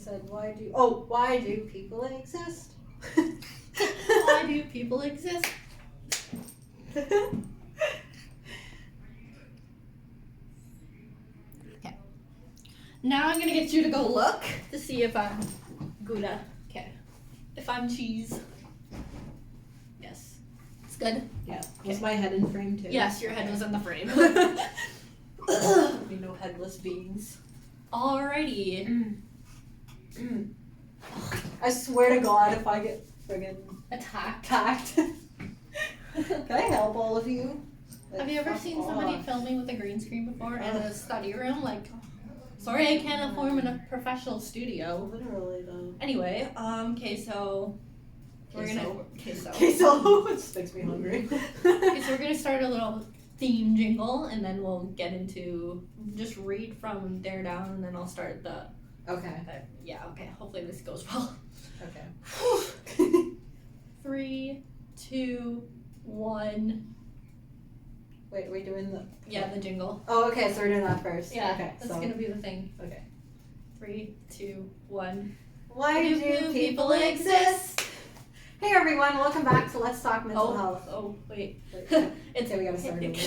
said, why do people exist? Why do people exist? Okay. Now I'm gonna get you to go look to see if I'm Gouda. Okay. If I'm cheese. Yes. It's good? Yeah. Was my head in frame too? Yes, your head was in the frame. Be no headless beings. Alrighty. I swear to God, if I get friggin' Attacked. Can I help all of you? Like, Have you ever fuck seen off. somebody filming with a green screen before in a study room? Like, sorry, I can't afford in a professional studio. Literally though. Anyway, okay, so we're gonna Queso, it just makes me hungry. okay, so we're gonna start a little theme jingle, and then we'll get into just read from there down, and then I'll start the. Okay. Yeah. Okay. Hopefully this goes well. Okay. 3, 2, 1. Wait, are we doing the? Yeah, the jingle. Oh, okay. So we're doing that first. Yeah. Okay. That's gonna be the thing. Okay. 3, 2, 1. Why do people exist? Hey everyone, welcome back to Let's Talk Mental Health. Oh, wait. It's okay, we gotta start over.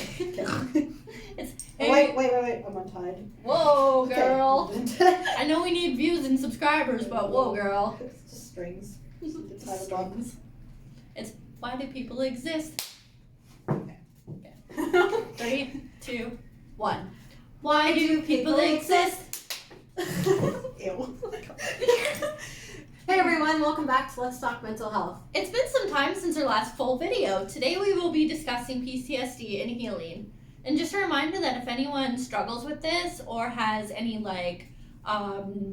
It's Wait, I'm untied. Whoa, girl. Okay. I know we need views and subscribers, but whoa, girl. It's just strings. It's tie them up. It's why do people exist? Okay. 3, 2, 1. Why do people exist? Ew. Hey everyone, welcome back to Let's Talk Mental Health. It's been some time since our last full video. Today we will be discussing PTSD and healing. And just a reminder that if anyone struggles with this or has any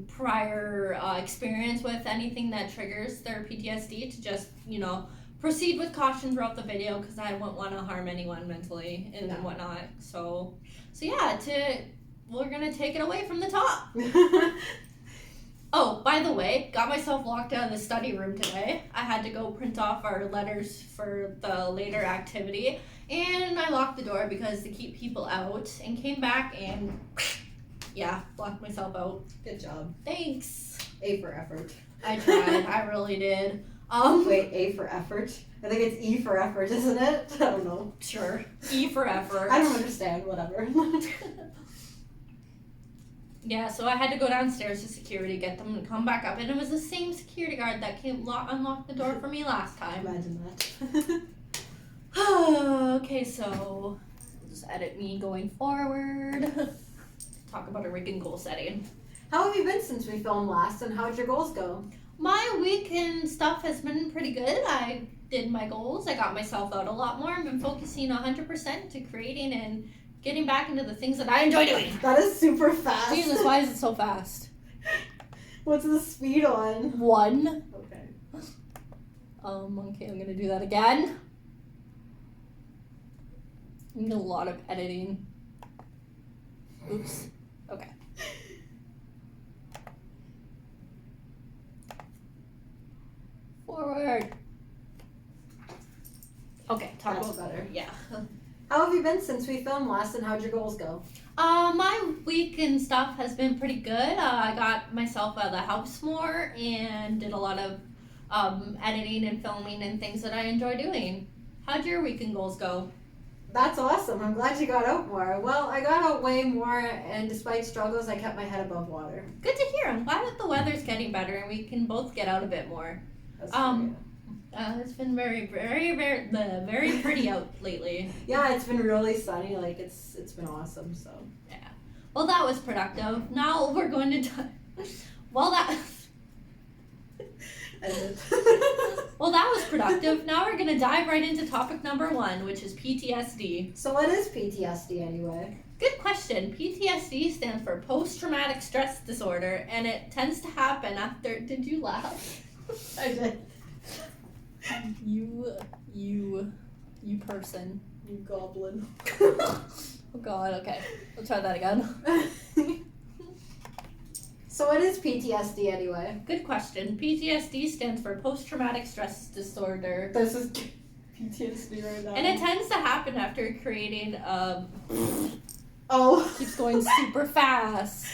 prior experience with anything that triggers their PTSD, to just, proceed with caution throughout the video, because I wouldn't want to harm anyone mentally and whatnot. So yeah, we're gonna take it away from the top. Oh, by the way, got myself locked out of the study room today. I had to go print off our letters for the later activity, and I locked the door because to keep people out, and came back and, locked myself out. Good job. Thanks. A for effort. I tried. I really did. Wait, A for effort? I think it's E for effort, isn't it? I don't know. Sure. E for effort. I don't understand, whatever. Yeah, so I had to go downstairs to security, get them to come back up, and it was the same security guard that came unlocked the door for me last time. Imagine that. Okay, so just edit me going forward. Talk about a rig and goal setting. How have you been since we filmed last, and how'd your goals go? My week and stuff has been pretty good. I did my goals. I got myself out a lot more. I've been focusing 100% to creating and getting back into the things that I enjoy doing. That is super fast. Jesus, why is it so fast? What's the speed on? 1. Okay. Okay, I'm gonna do that again. I need a lot of editing. Oops. Okay. Forward. Okay, talk That's about better. Yeah. How have you been since we filmed last, and how'd your goals go? My week and stuff has been pretty good. I got myself out of the house more and did a lot of editing and filming and things that I enjoy doing. How'd your week and goals go? That's awesome. I'm glad you got out more. Well, I got out way more, and despite struggles, I kept my head above water. Good to hear. I'm glad that the weather's getting better and we can both get out a bit more. That's It's been very, very, very pretty out lately. Yeah, it's been really sunny. Like it's been awesome. So yeah. Well, that was productive. Now we're going to. Well, that was productive. Now we're going to dive right into topic number 1, which is PTSD. So what is PTSD anyway? Good question. PTSD stands for post-traumatic stress disorder, and it tends to happen after. Did you laugh? I did. You person. You goblin. Oh God. Okay. Let's try that again. So what is PTSD anyway? Good question. PTSD stands for post-traumatic stress disorder. This is PTSD right now. And it tends to happen after creating Oh. keeps going super fast.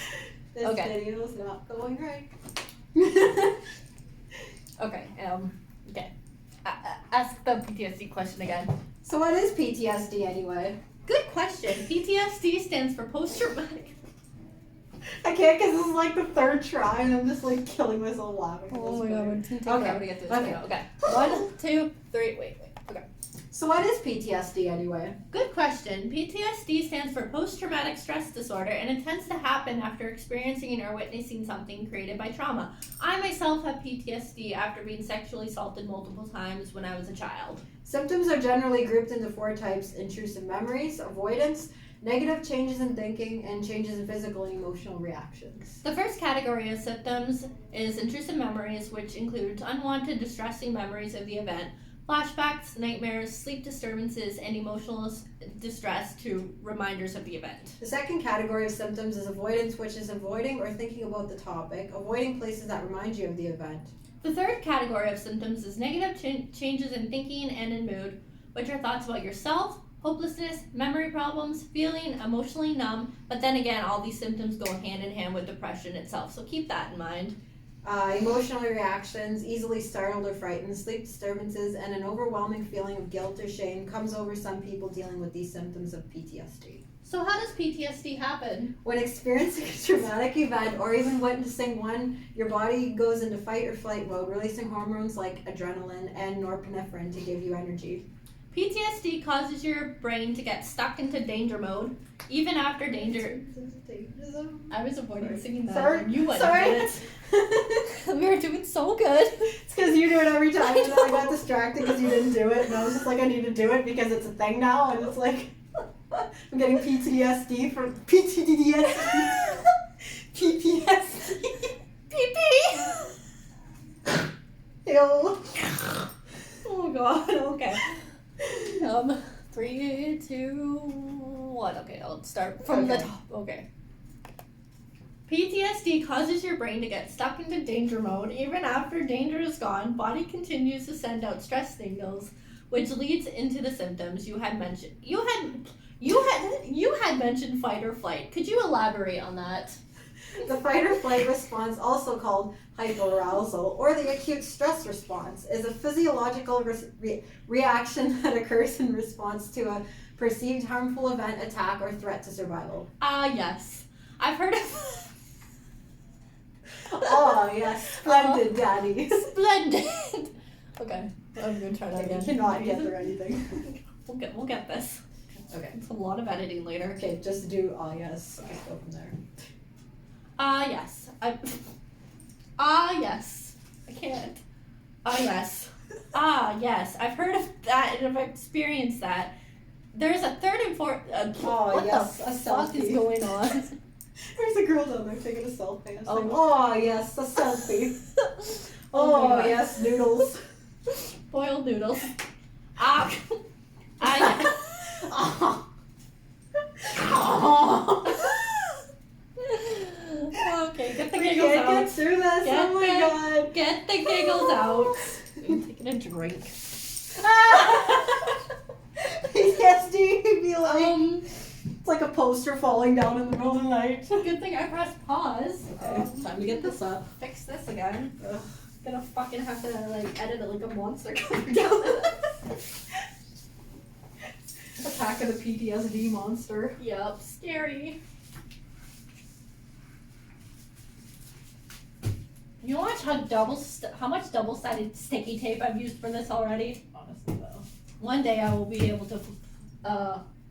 This Okay. video's not going right. Okay. Okay. Ask the PTSD question again. So what is PTSD anyway? Good question. PTSD stands for post-traumatic. I can't because this is like the third try and I'm just like killing myself laughing. Oh my god, it's gonna take Okay. forever to get through this Okay. video. Okay. 1, 2, 3. Wait. Okay. So what is PTSD anyway? Good question. PTSD stands for post-traumatic stress disorder, and it tends to happen after experiencing or witnessing something created by trauma. I myself have PTSD after being sexually assaulted multiple times when I was a child. Symptoms are generally grouped into 4 types: intrusive memories, avoidance, negative changes in thinking, and changes in physical and emotional reactions. The first category of symptoms is intrusive memories, which includes unwanted, distressing memories of the event, flashbacks, nightmares, sleep disturbances, and emotional distress to reminders of the event. The second category of symptoms is avoidance, which is avoiding or thinking about the topic, avoiding places that remind you of the event. The third category of symptoms is negative changes in thinking and in mood, which are thoughts about yourself, hopelessness, memory problems, feeling emotionally numb, but then again, all these symptoms go hand in hand with depression itself, so keep that in mind. Emotional reactions, easily startled or frightened, sleep disturbances, and an overwhelming feeling of guilt or shame comes over some people dealing with these symptoms of PTSD. So how does PTSD happen? When experiencing a traumatic event or even witnessing one, your body goes into fight or flight mode, releasing hormones like adrenaline and norepinephrine to give you energy. PTSD causes your brain to get stuck into danger mode, even after danger. I was avoiding singing that. Sorry. You went Sorry. it. We were doing so good. It's because you do it every time, and then I got distracted because you didn't do it, and I was just like, I need to do it because it's a thing now, and it's like, I'm getting PTSD from PTSD. PTSD. PP. Ew. Oh god. Okay. 3, 2, 1. Okay, I'll start from the Okay. top. Okay. PTSD causes your brain to get stuck into danger mode. Even after danger is gone, body continues to send out stress signals, which leads into the symptoms you had mentioned. You had mentioned fight or flight. Could you elaborate on that? The fight or flight response, also called hypoarousal, or the acute stress response, is a physiological reaction that occurs in response to a perceived harmful event, attack, or threat to survival. Yes. I've heard of... Oh, yes. Splendid, Daddy. Splendid. Okay, I'm gonna try that Okay, again. we cannot get through anything. We'll get this. Okay. It's a lot of editing later. Okay, just do, oh, yes. Just go from there. Yes. Yes. I can't. Yes. Yes. I've heard of that and I've experienced that. There's a third and fourth. What yes, the a fuck selfie. is going on? There's a girl down there taking a selfie. Oh. Like, oh, yes, a selfie. Oh my God. Yes, noodles. Boiled noodles. Yes. Oh. Okay, get the We giggles can't out. get through this. Get Oh my the- god. Get the giggles out. I'm taking a drink. PTSD would be like, it's like a poster falling down in the middle of the night. Good thing I pressed pause. Okay, time to get this up. Fix this again. Ugh. Gonna fucking have to like edit it like a monster coming down. Attack of the PTSD monster. Yup, scary. You watch how much double-sided sticky tape I've used for this already? Honestly though. One day I will be able to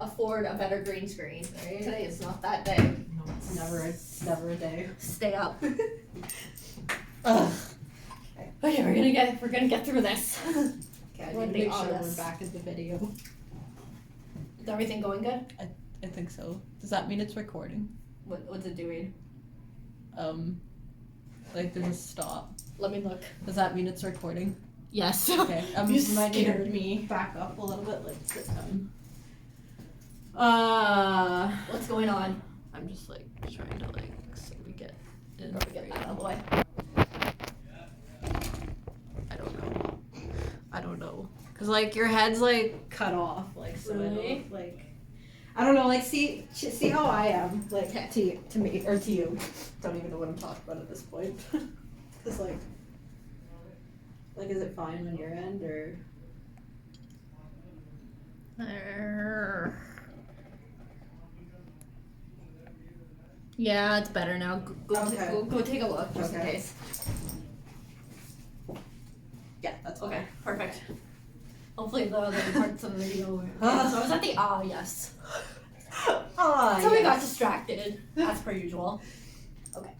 afford a better green screen. Right? Today is not that day. No, it's never a day. Stay up. Ugh. Okay, we're gonna get through this. Okay, I We're need to make gonna sure be we're honest. back in the video. Is everything going good? I think so. Does that mean it's recording? What's it doing? Like there's a stop. Let me look. Does that mean it's recording? Yes. Okay. You might need to scared me. back up a little bit, like sit down. What's going on? I'm just like trying to like so we get in. Let me get that out of the way. I don't know. Cause like your head's like cut off, like so Really? Like, I don't know, like see how I am, like to me or to you. Don't even know what I'm talking about at this point. Cause like is it fine on your end or? Yeah, it's better now. Okay. Go take a look just in Okay. case. Yeah, that's Okay, perfect. Hopefully the other parts of the video were. So I was at the yes. Oh, So we got distracted, as per usual. Okay.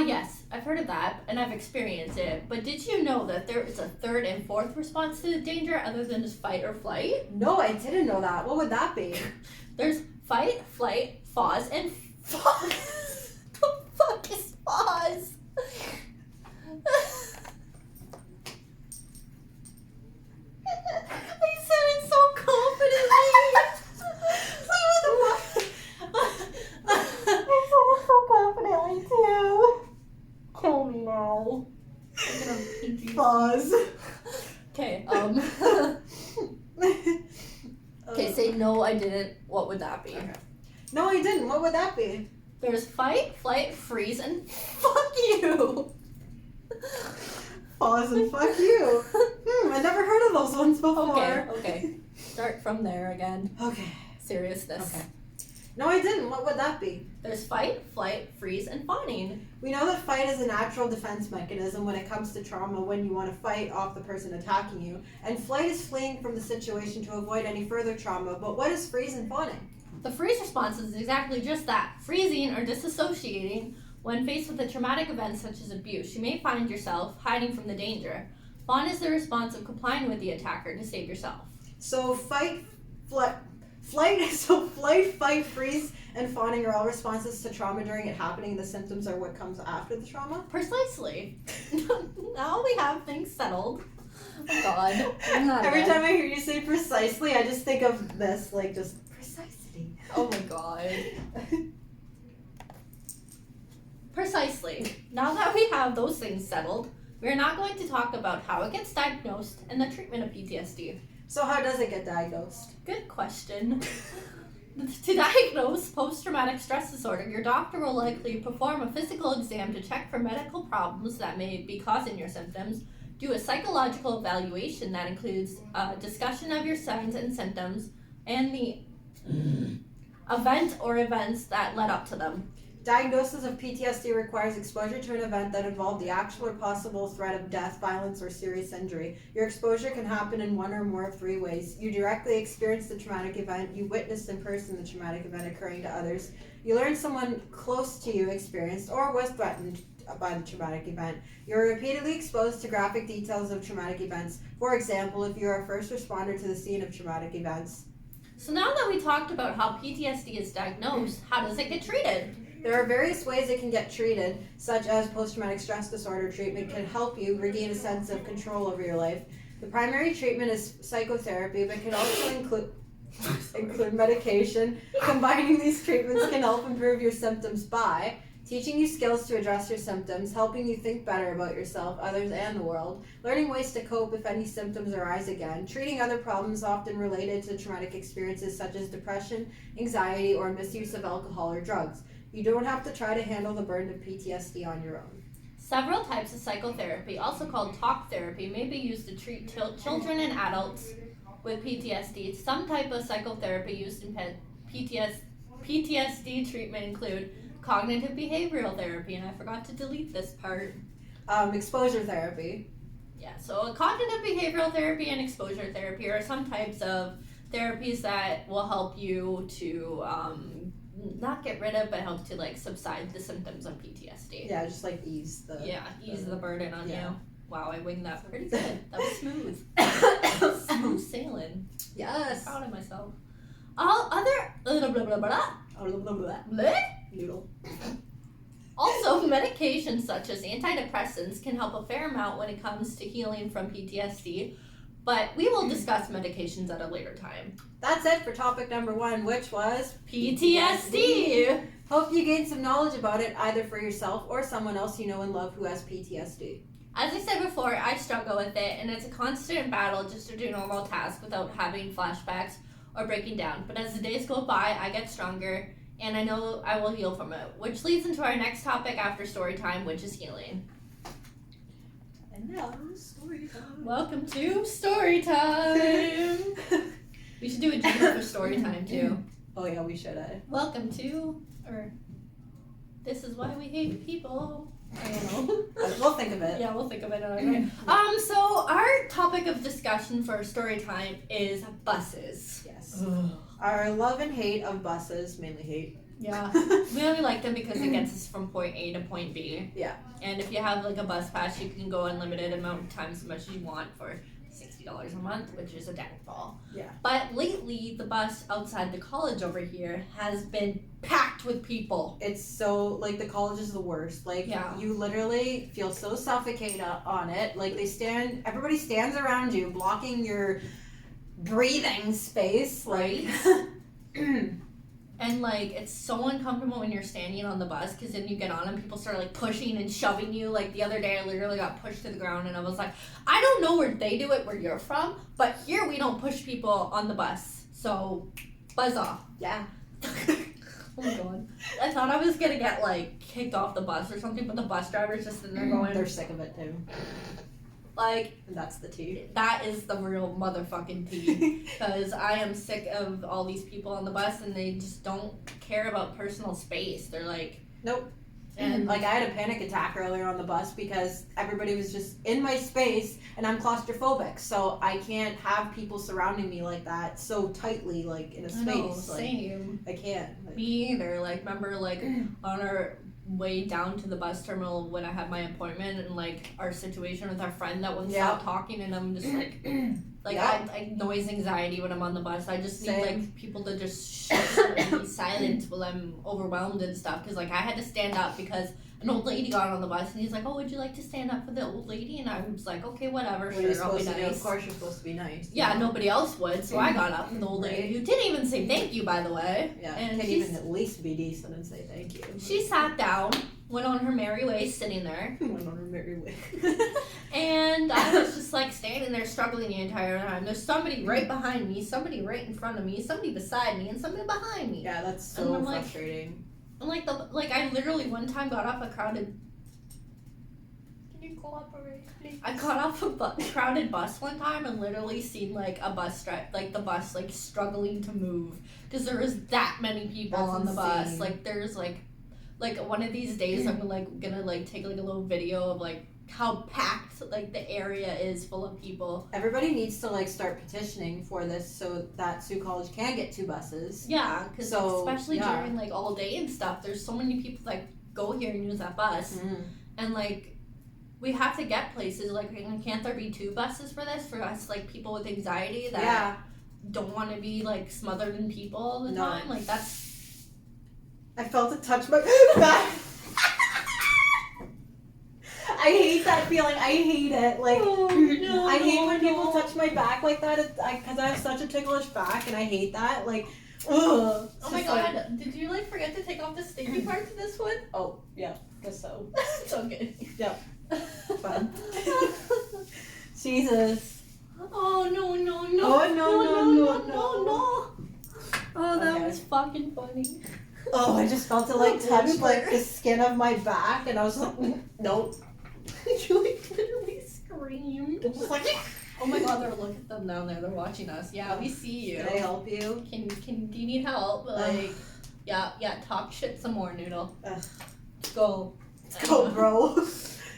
Yes, I've heard of that, and I've experienced it, but did you know that there is a third and fourth response to the danger other than just fight or flight? No, I didn't know that. What would that be? There's fight, flight, pause, and pause. The fuck is pause? I said it so confidently. I said it so confidently too. Kill me now. I'm gonna pinch you. Pause. Okay, Okay, say no, I didn't. What would that be? Okay. No, I didn't. What would that be? There's fight, flight, freeze, and fuck you. Pause and fuck you. I never heard of those ones before. Okay. Start from there again. Okay. Seriousness. Okay. No, I didn't. What would that be? There's fight, flight, freeze, and fawning. We know that fight is a natural defense mechanism when it comes to trauma when you want to fight off the person attacking you. And flight is fleeing from the situation to avoid any further trauma. But what is freeze and fawning? The freeze response is exactly just that, freezing or disassociating when faced with a traumatic event such as abuse. You may find yourself hiding from the danger. Fawn is the response of complying with the attacker to save yourself. So flight, fight, freeze, and fawning are all responses to trauma during it happening. The symptoms are what comes after the trauma. Precisely. Now we have things settled. Oh God. Not Every again. time I hear you say precisely, I just think of this, like just precisely. Oh my God. Precisely. Now that we have those things settled, we are not going to talk about how it gets diagnosed and the treatment of PTSD. So how does it get diagnosed? Good question. To diagnose post-traumatic stress disorder, your doctor will likely perform a physical exam to check for medical problems that may be causing your symptoms, do a psychological evaluation that includes a discussion of your signs and symptoms, and the event or events that led up to them. Diagnosis of PTSD requires exposure to an event that involved the actual or possible threat of death, violence, or serious injury. Your exposure can happen in one or more of three ways. You directly experience the traumatic event. You witnessed in person the traumatic event occurring to others. You learned someone close to you experienced or was threatened by the traumatic event. You're repeatedly exposed to graphic details of traumatic events. For example, if you're a first responder to the scene of traumatic events. So now that we talked about how PTSD is diagnosed, how does it get treated? There are various ways it can get treated, such as post-traumatic stress disorder treatment can help you regain a sense of control over your life. The primary treatment is psychotherapy, but can also include medication. Combining these treatments can help improve your symptoms by teaching you skills to address your symptoms, helping you think better about yourself, others, and the world, learning ways to cope if any symptoms arise again, treating other problems often related to traumatic experiences such as depression, anxiety, or misuse of alcohol or drugs. You don't have to try to handle the burden of PTSD on your own. Several types of psychotherapy, also called talk therapy, may be used to treat children and adults with PTSD. Some type of psychotherapy used in PTSD treatment include cognitive behavioral therapy, and I forgot to delete this part. Exposure therapy. Yeah, so cognitive behavioral therapy and exposure therapy are some types of therapies that will help you to not get rid of, but help to like subside the symptoms of PTSD. Yeah, just like ease the the burden on yeah. you. Wow, I winged that pretty good. That was smooth. Smooth sailing. Yes. I'm proud of myself. All other bleh. Noodle. Also, medications such as antidepressants can help a fair amount when it comes to healing from PTSD, but we will discuss medications at a later time. That's it for topic number 1, which was PTSD! Hope you gained some knowledge about it, either for yourself or someone else you know and love who has PTSD. As I said before, I struggle with it, and it's a constant battle just to do normal tasks without having flashbacks or breaking down. But as the days go by, I get stronger, and I know I will heal from it, which leads into our next topic after story time, which is healing. And now, story time. Welcome to story time. We should do a jingle for story time too. Oh yeah, we should. Welcome to, or this is why we hate people. I don't know. We'll think of it. Yeah, we'll think of it another day. So our topic of discussion for story time is buses. Yes. Our love and hate of buses, mainly hate. Yeah. We only like them because it gets us from point A to point B. Yeah. And if you have like a bus pass, you can go unlimited amount of times as much as you want for $60 a month, which is a downfall. Yeah. But lately, the bus outside the college over here has been packed with people. It's so, like, the college is the worst. Like, Yeah. you literally feel so suffocated on it. Like, everybody stands around you, blocking your breathing space. Right? And like, it's so uncomfortable when you're standing on the bus, because then you get on and people start like pushing and shoving you. Like the other day I literally got pushed to the ground, and I was like, I don't know where they do it where you're from, but here we don't push people on the bus, so buzz off. Yeah. Oh my god. I thought I was gonna get like kicked off the bus or something, but the bus driver's just sitting there going, They're sick of it, too. like, And that's the tea. that is the real motherfucking tea. Because I am sick of all these people on the bus, and they just don't care about personal space. They're like, Nope. and Like, I had a panic attack earlier on the bus because everybody was just in my space, and I'm claustrophobic, so I can't have people surrounding me like that so tightly, like, in a I know, space. Like, same. I can't. Like, Me either. Like, remember, like, on our way down to the bus terminal when I had my appointment, and like our situation with our friend that wouldn't Yeah. stop talking, and I'm just like, Yeah. I noise anxiety when I'm on the bus. I just need Same. like people to just shut and be silent while I'm overwhelmed and stuff. Because like I had to stand up because an old lady got on the bus, and he's like, "Oh, would you like to stand up for the old lady?" And I was like, "Okay, whatever, what are you sure, I'll be supposed to do? Of nice." course, you're supposed to be nice. Yeah, nobody else would, so I got up for the old lady, who didn't even say thank you, by the way. Yeah, And can't she's- even at least be decent and say thank you. She sat down, went on her merry way, sitting there. went on her merry way. And I was just like standing there struggling the entire time. There's somebody right behind me, somebody right in front of me, somebody beside me, and somebody behind me. Yeah, that's And so I'm like- frustrating. And like I literally one time got off a crowded. Can you cooperate, please? I got off a crowded bus one time and literally seen like a bus the bus like struggling to move because there was that many people That's on the bus. insane. Like there's like one of these days I'm gonna take like a little video of like how packed like the area is full of people. Everybody needs to like start petitioning for this so that Sioux College can get 2 buses. Yeah, because So, especially yeah. during like all day and stuff, there's so many people that go here and use that bus, and like we have to get places. Like, can't there be 2 buses for this for us like people with anxiety that Yeah, don't want to be like smothered in people all the No. time? Like that's I felt it touch my back. I hate that feeling. I hate it. Like, no, I hate when people no. touch my back like that. Because I have such a ticklish back, and I hate that. Like, ugh. Oh It's my just like- god! Did you like forget to take off the sticky part to this one? oh, yeah. Guess so. It's okay. Yep. Fun. Jesus. Oh no no no! Oh, no. no! Oh, that Okay. was fucking funny. Oh, I just felt it like Oh, touch blooper. like the skin of my back, and I was like, nope. You like literally screamed. Just like, Oh my god, look at them down there. They're watching us. Yeah, we see you. can I help you? Do you need help? Like, yeah, talk shit some more, Noodle. Ugh. Go. Let's go, bro.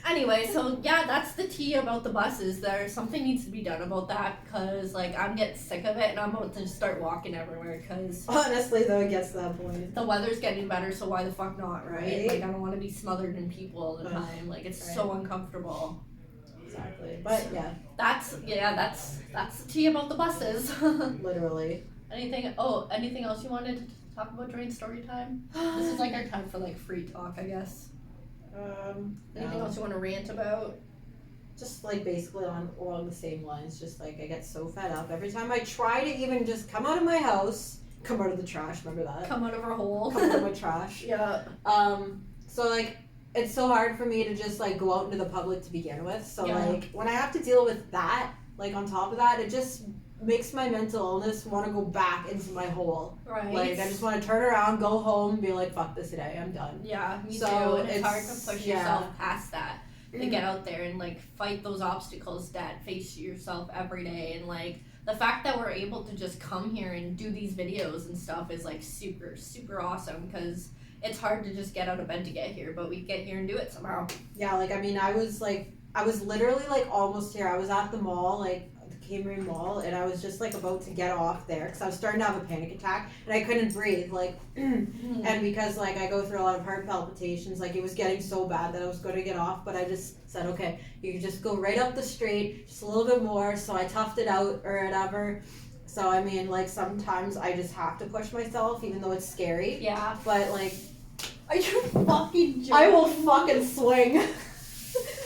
Anyway, so yeah, that's the tea about the buses. Something needs to be done about that because like I'm getting sick of it and I'm about to just start walking everywhere because Honestly, though, it gets to that point. the weather's getting better. So why the fuck not, right? Right. Like I don't want to be smothered in people all the Ugh. time. Like it's Right. so uncomfortable. Exactly. But yeah, That's the tea about the buses. literally. Anything else you wanted to talk about during story time? This is like our time for like free talk, I guess. Anything No. else you want to rant about? Just like basically along the same lines. Just like I get so fed up every time I try to even just come out of my house, come out of the trash. Remember that? Come out of our hole. Come out of my trash. Yeah. So like it's so hard for me to just like go out into the public to begin with. So Yeah. like when I have to deal with that, like on top of that, it just makes my mental illness want to go back into my hole. Right. Like, I just want to turn around, go home, and be like, fuck this today, I'm done. Yeah, me So too. And it's hard it's- to push yeah. yourself past that. To get out there and like fight those obstacles that face yourself every day. And like the fact that we're able to just come here and do these videos and stuff is like super, super awesome, because it's hard to just get out of bed to get here, but we get here and do it somehow. Yeah, like, I mean, I was literally like almost here. I was at the mall, like the Camry Mall, and I was just like about to get off there because I was starting to have a panic attack and I couldn't breathe, like, and because like I go through a lot of heart palpitations, like it was getting so bad that I was going to get off, but I just said, okay, you can just go right up the street, just a little bit more. So I toughed it out or whatever. So I mean, like, sometimes I just have to push myself, even though it's scary. Yeah. But like, Are you fucking joking? I will fucking swing.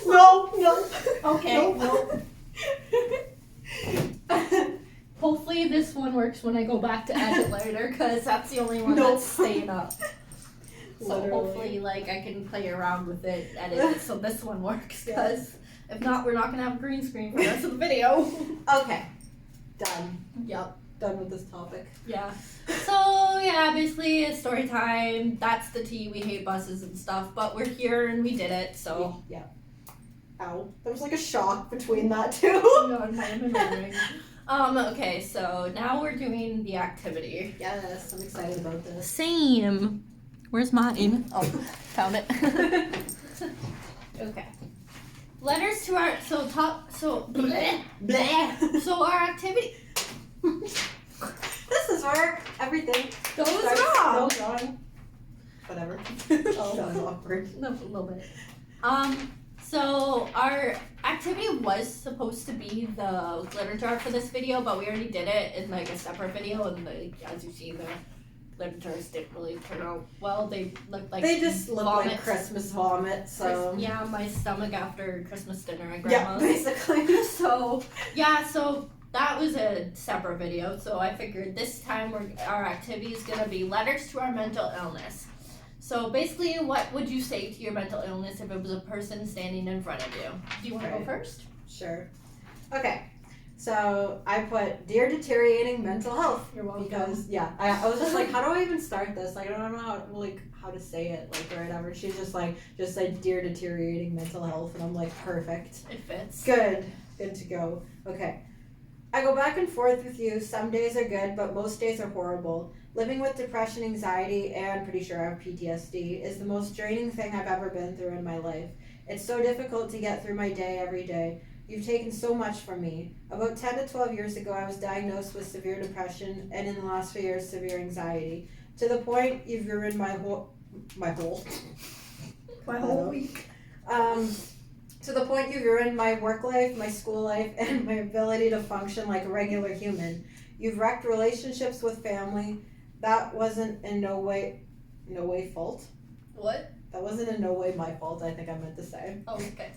No. Okay. No. Hopefully this one works when I go back to edit later, because that's the only one Nope. that's staying up. So Literally. hopefully, like, I can play around with it, edit it, so this one works. Because if not, we're not gonna have a green screen for the rest of the video. Okay. Done. Yep. Done with this topic. Yeah. So yeah, basically it's story time. That's the tea. We hate buses and stuff, but we're here and we did it. So. Yeah. Ow. There was like a shock between that two. No, I'm remembering. Okay, so now we're doing the activity. Yes, I'm excited about this. Same. Where's mine? Oh, found it. Okay. Letters to our bleh. So our activity This is where everything goes starts wrong. goes wrong. Whatever. Oh. That was awkward. No, a little bit. So our activity was supposed to be the glitter jar for this video, but we already did it in like a separate video, and as you see, the glitter jars didn't really turn out well. They looked like They just look vomit. like Christmas vomit, so. Yeah, my stomach after Christmas dinner at Yeah, grandma's. basically. So that was a separate video. So I figured this time our activity is gonna be letters to our mental illness. So basically, what would you say to your mental illness if it was a person standing in front of you? Do you want to go Right. first? Sure. Okay. So I put dear deteriorating mental health. You're welcome. Because I was just like, how do I even start this? Like, I don't know how to say it, like, or whatever. She's just like, just said dear deteriorating mental health, and I'm like, perfect. It fits. Good to go. Okay. I go back and forth with you. Some days are good, but most days are horrible. Living with depression, anxiety, and pretty sure I have PTSD is the most draining thing I've ever been through in my life. It's so difficult to get through my day every day. You've taken so much from me. About 10 to 12 years ago, I was diagnosed with severe depression, and in the last few years, severe anxiety. To the point you've ruined my whole week. To the point you've ruined my work life, my school life, and my ability to function like a regular human. You've wrecked relationships with family. That wasn't in no way fault. What? That wasn't in no way my fault, I think I meant to say. Oh, okay.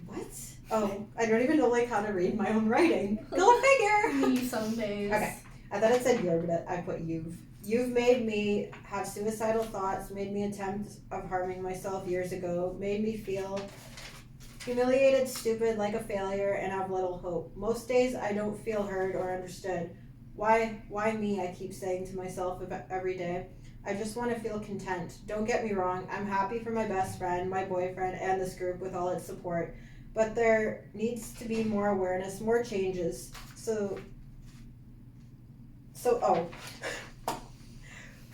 What? Oh, I don't even know like how to read my own writing. Go figure! Me some days. Okay. I thought it said your, but I put you've. You've made me have suicidal thoughts, made me attempt of harming myself years ago, made me feel humiliated, stupid, like a failure, and have little hope. Most days I don't feel heard or understood. Why me, I keep saying to myself every day. I just want to feel content. Don't get me wrong, I'm happy for my best friend, my boyfriend, and this group with all its support. But there needs to be more awareness, more changes.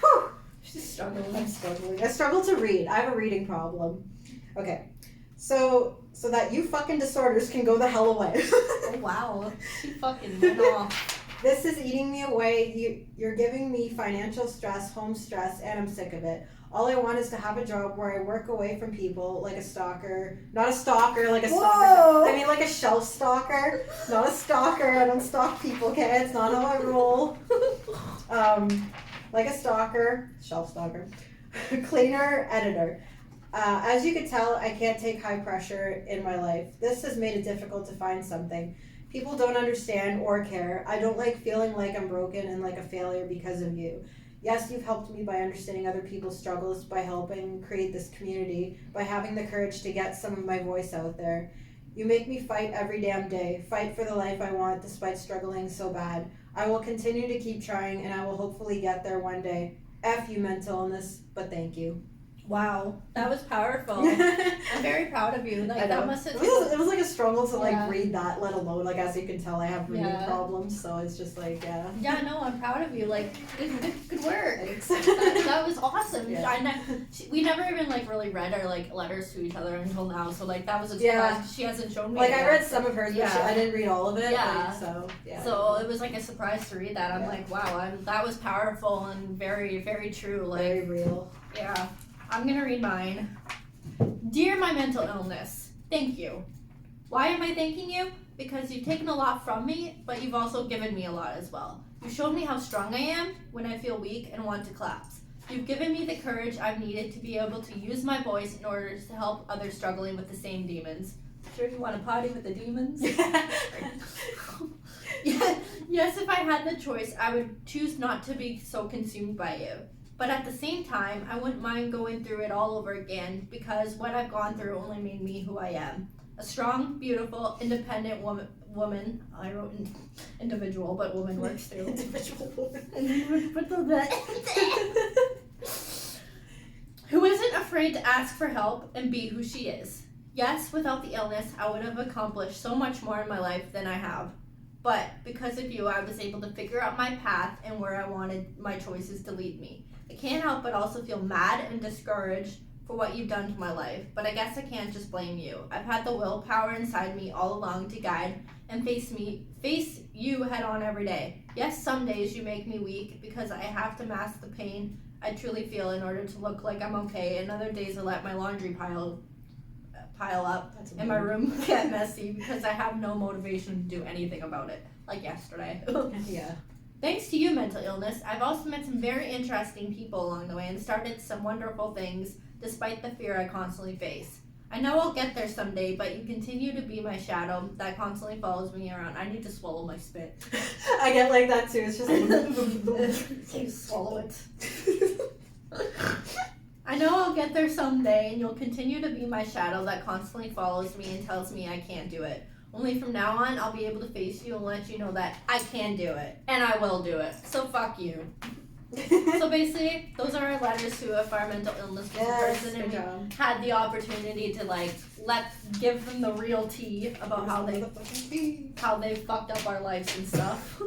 Whew. She's struggling. I'm struggling. I struggle to read. I have a reading problem. Okay. So that you fucking disorders can go the hell away. Oh, wow. She fucking went off. This is eating me away. You're giving me financial stress, home stress, and I'm sick of it. All I want is to have a job where I work away from people, like a stalker. Not a stalker, like a stalker. Whoa! I mean like a shelf stalker. Not a stalker. I don't stalk people, okay? It's not how I roll. Like a stalker. Shelf stalker. Cleaner, editor. As you can tell, I can't take high pressure in my life. This has made it difficult to find something. People don't understand or care. I don't like feeling like I'm broken and like a failure because of you. Yes, you've helped me by understanding other people's struggles, by helping create this community, by having the courage to get some of my voice out there. You make me fight every damn day. Fight for the life I want despite struggling so bad. I will continue to keep trying and I will hopefully get there one day. F you mental illness, but thank you. Wow, that was powerful. I'm very proud of you. Like, that must have it was like a struggle to like Yeah. read that, let alone like, as you can tell, I have reading Yeah. problems, so it's just like, yeah. Yeah, no, I'm proud of you. Like, good work. Thanks. That was awesome. Yeah. We never even like really read our like letters to each other until now. So like that was a Yeah. surprise. She hasn't shown me. Like it I yet. read some of hers, but Yeah. I didn't read all of it. Yeah. Like, so yeah. So it was like a surprise to read that. I'm Yeah. like, wow, that was powerful and very, very true. Like, very real. yeah. I'm gonna read mine. Dear my mental illness, thank you. Why am I thanking you? Because you've taken a lot from me, but you've also given me a lot as well. You showed me how strong I am when I feel weak and want to collapse. You've given me the courage I've needed to be able to use my voice in order to help others struggling with the same demons. Sure you want to potty with the demons? Yes, if I had the choice, I would choose not to be so consumed by you. But at the same time, I wouldn't mind going through it all over again because what I've gone through only made me who I am. A strong, beautiful, independent woman. I wrote individual, but woman works too. Individual woman. Who isn't afraid to ask for help and be who she is. Yes, without the illness, I would have accomplished so much more in my life than I have. But because of you, I was able to figure out my path and where I wanted my choices to lead me. I can't help but also feel mad and discouraged for what you've done to my life, but I guess I can't just blame you. I've had the willpower inside me all along to guide and face you head on every day. Yes, some days you make me weak because I have to mask the pain I truly feel in order to look like I'm okay, and other days I let my laundry pile up and my room get messy because I have no motivation to do anything about it, like yesterday. Yeah. Thanks to you, mental illness, I've also met some very interesting people along the way and started some wonderful things despite the fear I constantly face. I know I'll get there someday, but you continue to be my shadow that constantly follows me around. I need to swallow my spit. I get like that too. It's just like You swallow it. I know I'll get there someday, and you'll continue to be my shadow that constantly follows me and tells me I can't do it. Only from now on, I'll be able to face you and let you know that I can do it, and I will do it. So fuck you. So basically, those are our letters to if our mental illness was a person, and we had the opportunity to like give them the real tea about how they fucked up our lives and stuff.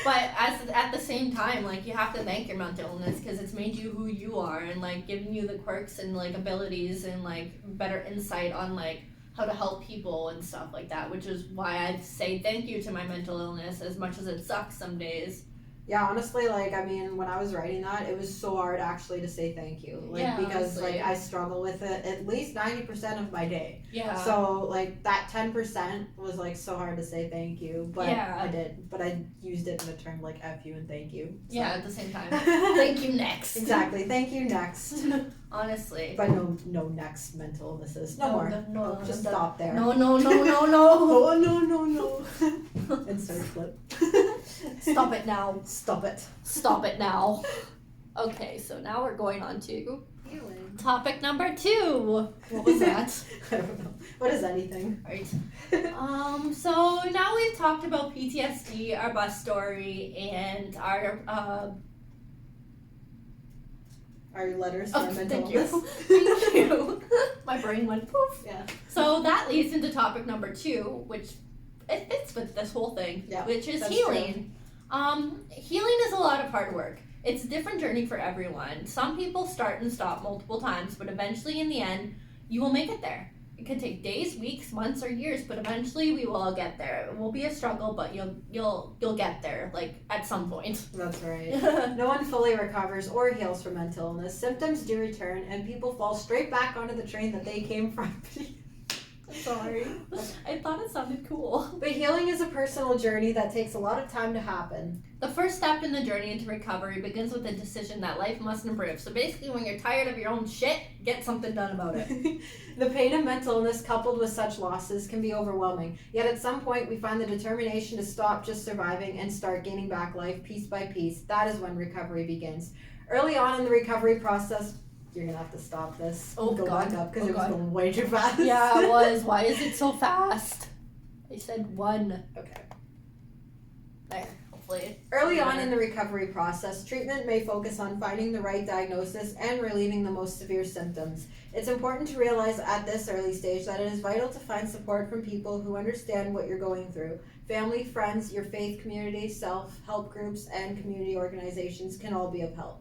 But at the same time, like, you have to thank your mental illness because it's made you who you are and like giving you the quirks and like abilities and like better insight on like how to help people and stuff like that, which is why I say thank you to my mental illness as much as it sucks some days. Yeah, honestly, like, I mean, when I was writing that, it was so hard actually to say thank you. Like, Yeah, because, honestly. like, I struggle with it at least 90% of my day. Yeah. So, like, that 10% was, like, so hard to say thank you. But Yeah. I did. But I used it in a term like F you and thank you. So. Yeah, at the same time. Thank you next. Exactly. Thank you next. Honestly. But no next mental illnesses. No more. No, Just stop there. No. Oh, no. Insert clip. Stop it now. Stop it. Stop it now. Okay, so now we're going on to topic number 2. What was that? I don't know. What is anything? Right. So now we've talked about PTSD, our bus story, and our Our letters to our mental thank you. illness. Thank you. My brain went poof. Yeah. So that leads into topic number 2, which it fits with this whole thing, Yeah, which is that's healing. Healing is a lot of hard work. It's a different journey for everyone. Some people start and stop multiple times, but eventually in the end, you will make it there. It could take days, weeks, months, or years, but eventually we will all get there. It will be a struggle, but you'll get there, like, at some point. That's right. No one fully recovers or heals from mental illness. Symptoms do return, and people fall straight back onto the train that they came from. Sorry. I thought it sounded cool. But healing is a personal journey that takes a lot of time to happen. The first step in the journey into recovery begins with the decision that life must improve. So basically, when you're tired of your own shit, get something done about it. The pain of mental illness coupled with such losses can be overwhelming. Yet at some point, we find the determination to stop just surviving and start gaining back life piece by piece. That is when recovery begins. Early on in the recovery process, You're gonna have to stop this. Oh, Go God. back up because Oh, it was God. going way too fast. Yeah, it was. Why is it so fast? I said 1. Okay. There, hopefully. Early on in the recovery process, treatment may focus on finding the right diagnosis and relieving the most severe symptoms. It's important to realize at this early stage that it is vital to find support from people who understand what you're going through. Family, friends, your faith community, self-help groups, and community organizations can all be of help.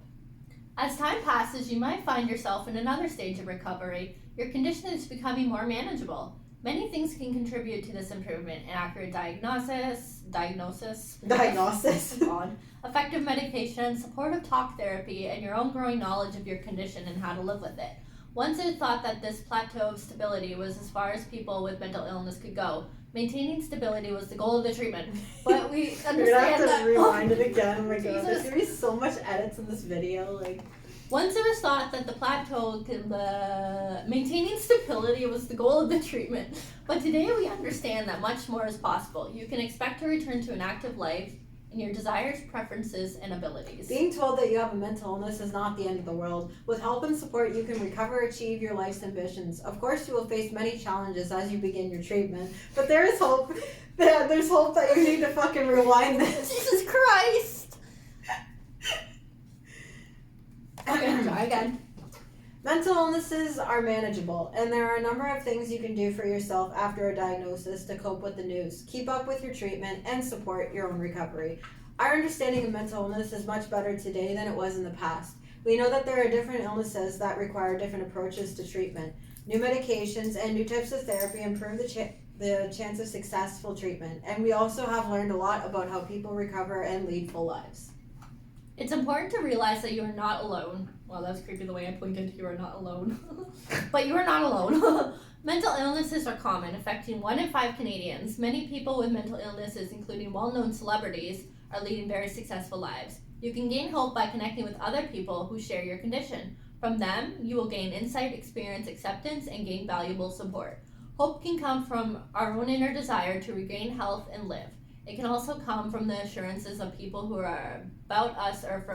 As time passes, you might find yourself in another stage of recovery. Your condition is becoming more manageable. Many things can contribute to this improvement: an accurate diagnosis, God, effective medication, supportive talk therapy, and your own growing knowledge of your condition and how to live with it. Once it thought that this plateau of stability was as far as people with mental illness could go. Maintaining stability was the goal of the treatment, but we understand You're gonna have to that. rewind it again. Oh my god, Jesus. there's gonna be so much edits in this video. Like, Once it was thought that the plateau, maintaining stability was the goal of the treatment, but today we understand that much more is possible. You can expect to return to an active life in your desires, preferences, and abilities. being told that you have a mental illness is not the end of the world. With help and support, you can recover, achieve your life's ambitions. Of course, you will face many challenges as you begin your treatment, but there is hope. There's hope that you need to fucking rewind this. Jesus Christ! Okay, try again. Mental illnesses are manageable, and there are a number of things you can do for yourself after a diagnosis to cope with the news, keep up with your treatment, and support your own recovery. Our understanding of mental illness is much better today than it was in the past. We know that there are different illnesses that require different approaches to treatment. New medications and new types of therapy improve the chance of successful treatment, and we also have learned a lot about how people recover and lead full lives. It's important to realize that you are not alone. Well, that was creepy the way I pointed. You are not alone. But you are not alone. Mental illnesses are common, affecting 1 in 5 Canadians. Many people with mental illnesses, including well-known celebrities, are leading very successful lives. You can gain hope by connecting with other people who share your condition. From them, you will gain insight, experience acceptance, and gain valuable support. Hope can come from our own inner desire to regain health and live. It can also come from the assurances of people who are about us or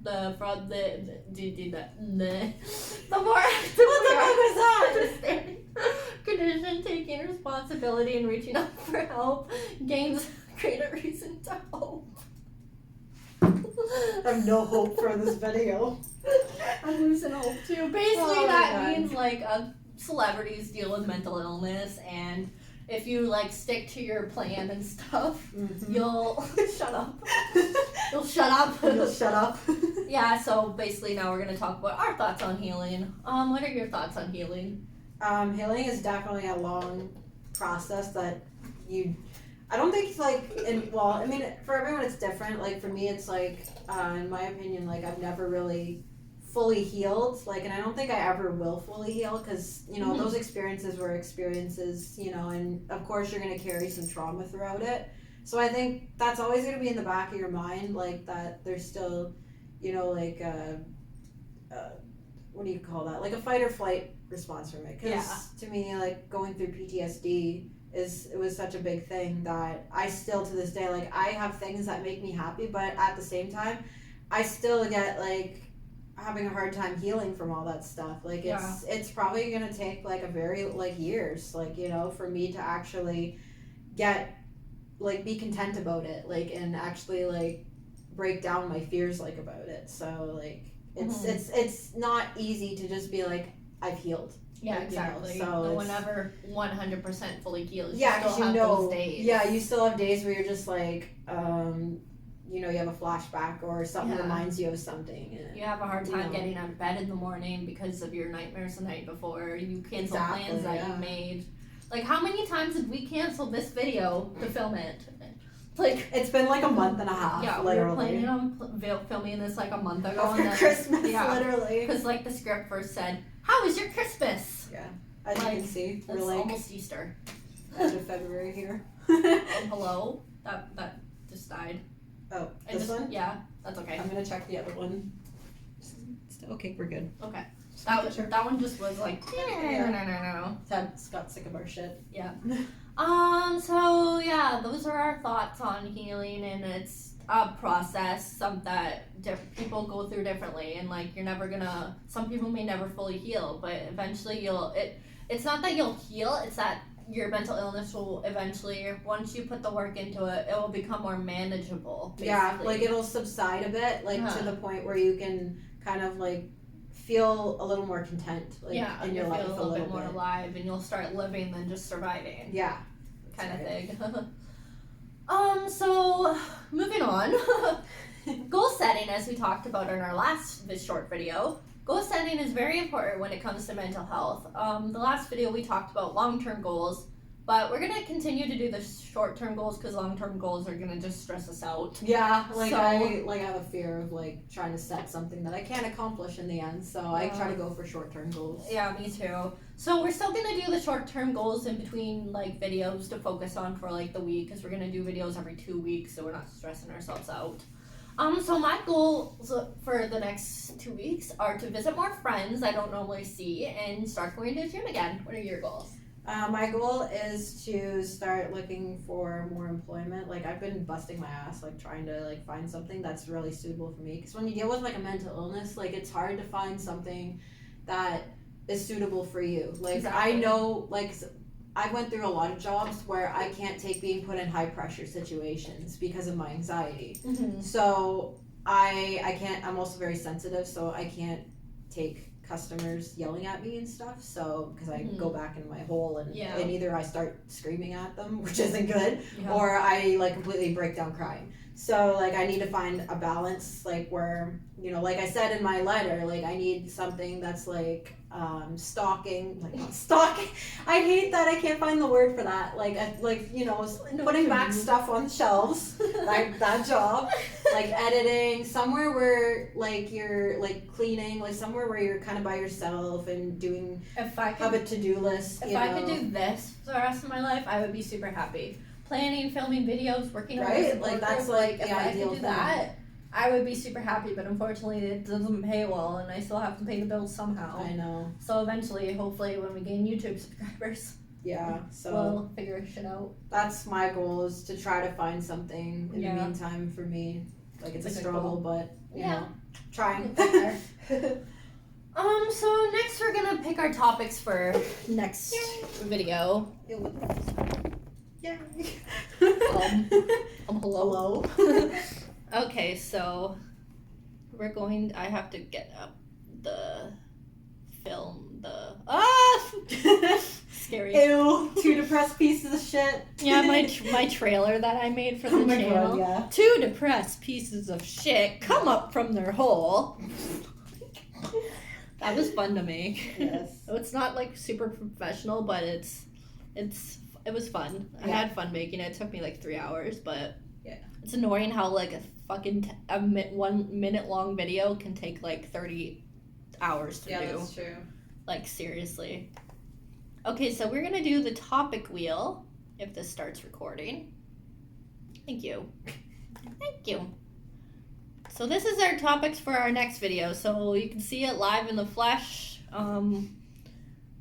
the more active understanding condition, taking responsibility and reaching out for help gains greater reason to hope. I have no hope for this video. I'm losing hope too. Basically, Oh my that God. means like celebrities deal with mental illness, and if you like stick to your plan and stuff, you'll shut up. You'll shut up. You'll shut up. Yeah. So basically, now we're gonna talk about our thoughts on healing. What are your thoughts on healing? Healing is definitely a long process that I don't think for everyone it's different. Like for me, it's like, in my opinion, like I've never really fully healed, like, and I don't think I ever will fully heal, because those experiences were experiences, and of course you're going to carry some trauma throughout it. So I think that's always going to be in the back of your mind, like that there's still, like what do you call that, like a fight or flight response from it, because to me, like, going through PTSD it was such a big thing that I still to this day, like, I have things that make me happy, but at the same time I still get like having a hard time healing from all that stuff. Like it's probably gonna take like a very like years, like, for me to actually get like be content about it, like, and actually like break down my fears like about it. So like it's not easy to just be like I've healed. Yeah, like, exactly. So no one ever 100% fully heals. Yeah, because those days. Yeah, you still have days where you're just like, you have a flashback or something reminds you of something. And, you have a hard time getting out of bed in the morning because of your nightmares the night before. You cancel plans that you made. Like, how many times did we cancel this video to film it? Like, it's been like a month and a half. Yeah, literally. we were planning on filming this like a month ago. After and then, Christmas, literally. Because like the script first said, "How was your Christmas?" Yeah, as you can see, we're It's like almost Easter. End of February here. Hello, that just died. Oh, this one? Yeah, that's okay. I'm gonna check the other one. Okay, we're good. Okay. That one just was like no. Ted's got sick of our shit. Yeah. So yeah, those are our thoughts on healing, and a process, some that people go through differently, and like you're never gonna. Some people may never fully heal, but eventually you'll. It's not that you'll heal; it's that your mental illness will eventually, once you put the work into it, it will become more manageable. Basically. Yeah, like it'll subside a bit, like to the point where you can kind of like feel a little more content, like in your life feel a little bit more alive, and you'll start living than just surviving. Yeah, kind of thing. So moving on, goal setting, as we talked about in our last short video. Goal setting is very important when it comes to mental health. The last video we talked about long-term goals, but we're gonna continue to do the short-term goals because long-term goals are gonna just stress us out. Yeah, like I have a fear of like trying to set something that I can't accomplish in the end, so I try to go for short-term goals. Yeah, me too. So we're still gonna do the short-term goals in between like videos to focus on for like the week, because we're gonna do videos every 2 weeks, so we're not stressing ourselves out. So my goals for the next 2 weeks are to visit more friends I don't normally see and start going to the gym again. What are your goals? My goal is to start looking for more employment. Like I've been busting my ass, like trying to like find something that's really suitable for me. Because when you deal with like a mental illness, like it's hard to find something that is suitable for you. Like Exactly. I know, like I went through a lot of jobs where I can't take being put in high pressure situations because of my anxiety. Mm-hmm. So I can't. I'm also very sensitive, so I can't take customers yelling at me and stuff, so because I go back in my hole and either I start screaming at them, which isn't good, or I like completely break down crying. So like I need to find a balance, like where, you know, like I said in my letter, like I need something that's like stalking, like not stalking. I hate that I can't find the word for that. Like you know, putting back stuff on shelves, like that job, like editing somewhere where like you're like cleaning, like somewhere where you're kind of by yourself and doing. If I have a to-do list. If I could do this for the rest of my life, I would be super happy. Planning, filming videos, working on right, like that's like if I could do that, I would be super happy. But unfortunately, it doesn't pay well, and I still have to pay the bills somehow. I know. So eventually, hopefully, when we gain YouTube subscribers, so we'll figure shit out. That's my goal, is to try to find something in the meantime for me. Like it's a struggle, but you know, trying. So next we're gonna pick our topics for next video. Hello. Okay, so I have to get up the film, scary. Ew, 2 depressed pieces of shit. Yeah, my trailer that I made for the channel. God, yeah. 2 depressed pieces of shit come up from their hole. That was fun to make. Yes. It's not like super professional, but it was fun. I had fun making it. It took me like 3 hours, but it's annoying how like a fucking 1 minute long video can take like 30 hours to do. Yeah, that's true. Like seriously. Okay, so we're gonna do the topic wheel if this starts recording. Thank you. Thank you. So this is our topics for our next video. So you can see it live in the flesh.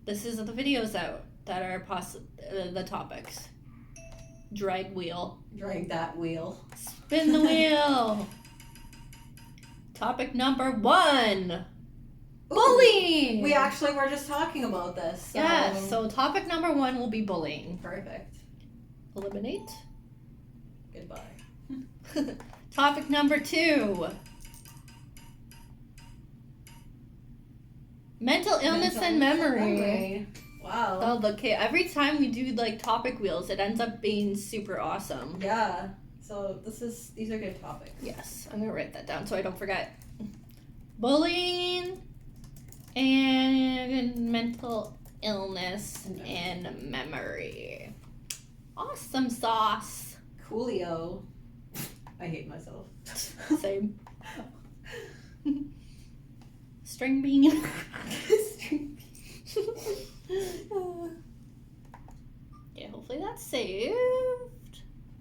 This is the videos that are the topics. Drag wheel. Drag that wheel. Spin the wheel. Topic number 1. Bullying. We actually were just talking about this. So. Yeah, so topic number 1 will be bullying. Perfect. Eliminate. Goodbye. Topic number 2. Mental illness and memory. Wow. Oh, okay. Every time we do like topic wheels, it ends up being super awesome. Yeah. So these are good topics. Yes, I'm gonna write that down so I don't forget. Bullying and mental illness and memory. Awesome sauce. Coolio. I hate myself. Same. String bean. String Yeah, hopefully that's saved.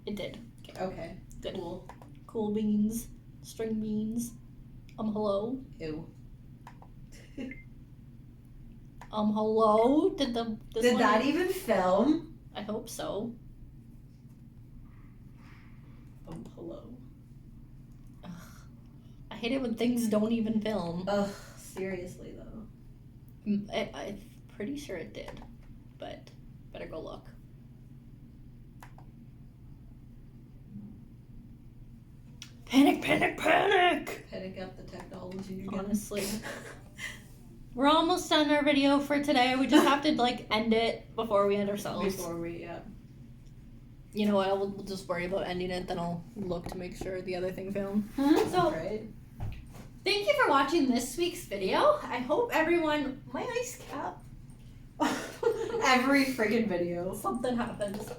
It did. Okay. Good. Cool beans. String beans. Hello. Ew. Hello. Did that even film? I hope so. Hello. hate it when things don't even film. Ugh, seriously though. I'm pretty sure it did, but better go look. Panic, panic, panic! Panic up the technology again. Honestly. We're almost done our video for today. We just have to like end it before we end ourselves. Before we, yeah. You know what? We'll just worry about ending it, then I'll look to make sure the other thing filmed. So, right. Thank you for watching this week's video. I hope everyone... My ice cap. Every friggin' video. Something happens.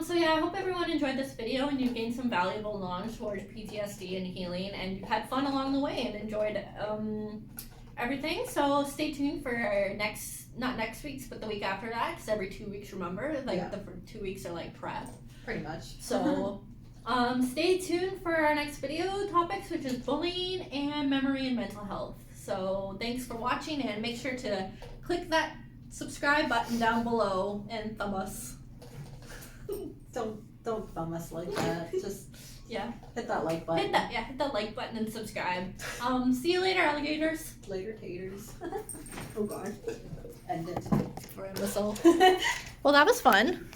So yeah, I hope everyone enjoyed this video and you gained some valuable knowledge towards PTSD and healing, and you had fun along the way and enjoyed everything. So stay tuned for our not next week's, but the week after that, because every 2 weeks, remember, like the 2 weeks are like prep. Pretty much. So stay tuned for our next video topics, which is bullying and memory and mental health. So thanks for watching, and make sure to click that subscribe button down below and thumb us. Don't thumb us like that. Just Yeah. hit that like button. Hit that like button and subscribe. See you later, alligators. Later taters. Oh god. End it. Or a whistle. Well, that was fun.